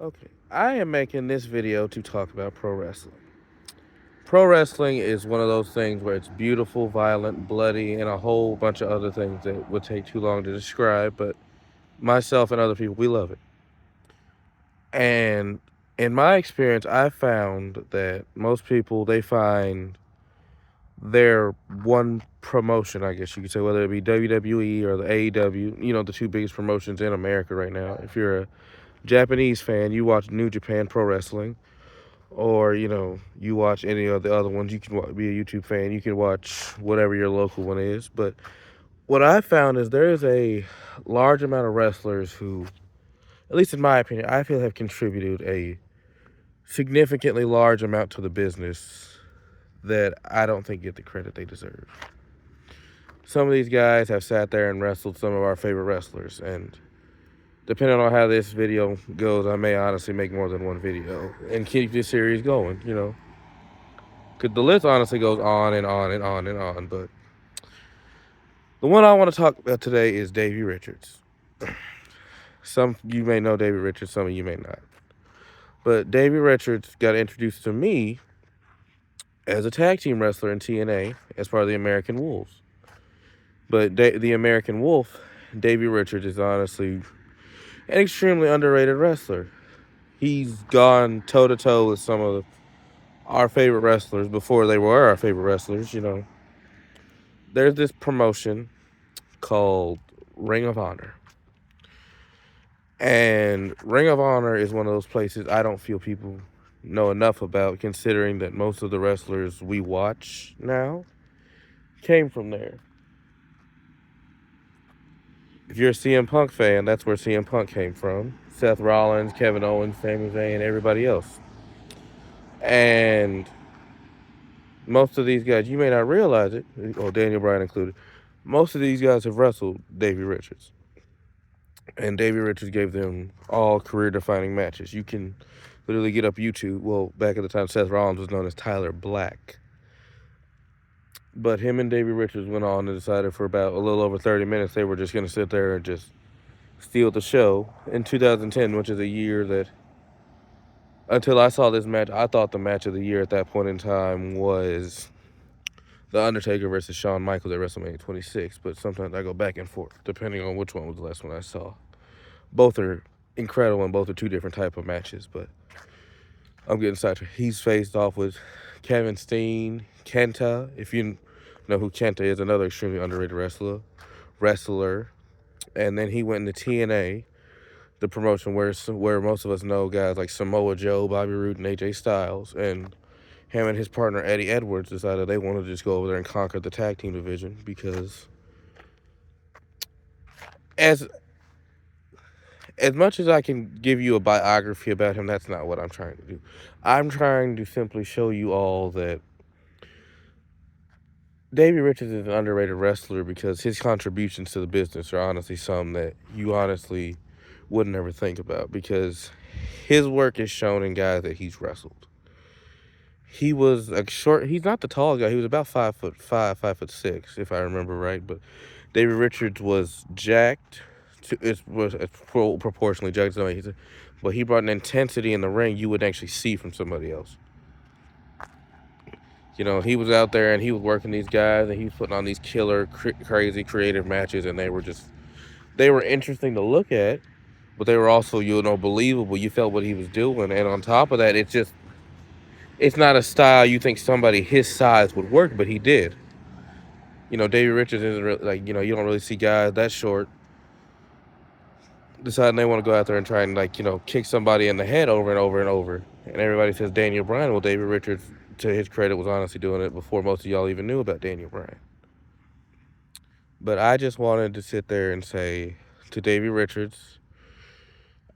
Okay, I am making this video to talk about pro wrestling. Pro wrestling is one of those things where it's beautiful, violent, bloody, and a whole bunch of other things that would take too long to describe, but myself and other people, we love it. And in my experience, I found that most people, they find their one promotion, I guess you could say, whether it be WWE or the AEW, the two biggest promotions in America right now. If you're a Japanese fan, you watch New Japan Pro Wrestling, or you watch any of the other ones. You can be a YouTube fan, you can watch whatever your local one is. But what I found is there is a large amount of wrestlers who, at least in my opinion, I feel have contributed a significantly large amount to the business that I don't think get the credit they deserve. Some of these guys have sat there and wrestled some of our favorite wrestlers, and depending on how this video goes, I may honestly make more than one video and keep this series going. Because the list honestly goes on and on and on and on. But the one I want to talk about today is Davey Richards. Some of you may know Davey Richards, some of you may not. But Davey Richards got introduced to me as a tag team wrestler in TNA as part of the American Wolves. But the American Wolf, Davey Richards, is honestly an extremely underrated wrestler. He's gone toe-to-toe with some of our favorite wrestlers before they were our favorite wrestlers. There's this promotion called Ring of Honor. And Ring of Honor is one of those places I don't feel people know enough about, considering that most of the wrestlers we watch now came from there. If you're a CM Punk fan, that's where CM Punk came from. Seth Rollins, Kevin Owens, Sami Zayn, everybody else. And most of these guys, you may not realize it, or Daniel Bryan included, most of these guys have wrestled Davey Richards. And Davey Richards gave them all career-defining matches. You can literally get up YouTube. Well, back at the time, Seth Rollins was known as Tyler Black. But him and Davey Richards went on and decided for about a little over 30 minutes they were just going to sit there and just steal the show in 2010, which is a year that, until I saw this match, I thought the match of the year at that point in time was The Undertaker versus Shawn Michaels at WrestleMania 26. But sometimes I go back and forth, depending on which one was the last one I saw. Both are incredible and both are two different type of matches, but I'm getting sidetracked. He's faced off with Kevin Steen, Kenta. If you know who Kenta is, another extremely underrated wrestler. And then he went into TNA, the promotion where most of us know guys like Samoa Joe, Bobby Roode, and AJ Styles. And him and his partner Eddie Edwards decided they wanted to just go over there and conquer the tag team division, because as much as I can give you a biography about him, that's not what I'm trying to do. I'm trying to simply show you all that Davey Richards is an underrated wrestler because his contributions to the business are honestly some that you honestly would never think about, because his work is shown in guys that he's wrestled. He was he's not the tall guy. He was about 5'5", 5'6", if I remember right. But Davey Richards was jacked. Was proportionally jacked. But he brought an intensity in the ring you wouldn't actually see from somebody else. He was out there and he was working these guys and he was putting on these killer, crazy, creative matches, and they were interesting to look at, but they were also, believable. You felt what he was doing, and on top of that, it's not a style you think somebody his size would work, but he did. Davey Richards isn't really, you don't really see guys that short deciding they want to go out there and try and kick somebody in the head over and over and over. And everybody says Daniel Bryan. Well, Davey Richards, to his credit, was honestly doing it before most of y'all even knew about Daniel Bryan. But I just wanted to sit there and say to Davey Richards,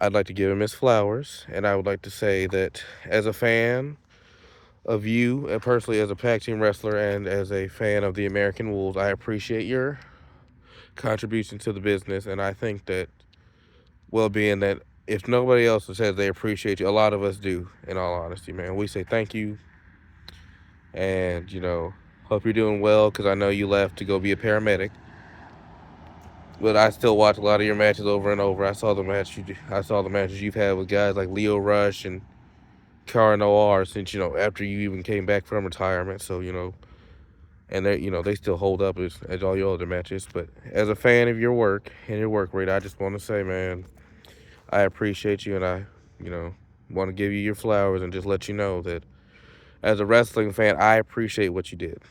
I'd like to give him his flowers, and I would like to say that as a fan of you, and personally as a tag team wrestler and as a fan of the American Wolves, I appreciate your contribution to the business, and I think that, well, being that if nobody else says they appreciate you, a lot of us do, in all honesty, man. We say thank you, and, hope you're doing well, because I know you left to go be a paramedic. But I still watch a lot of your matches over and over. I saw the matches you've had with guys like Leo Rush and Cara Noir since after you even came back from retirement. So and they still hold up as all your other matches. But as a fan of your work and your work rate, I just want to say, man, I appreciate you, and I you know want to give you your flowers and just let you know that as a wrestling fan, I appreciate what you did.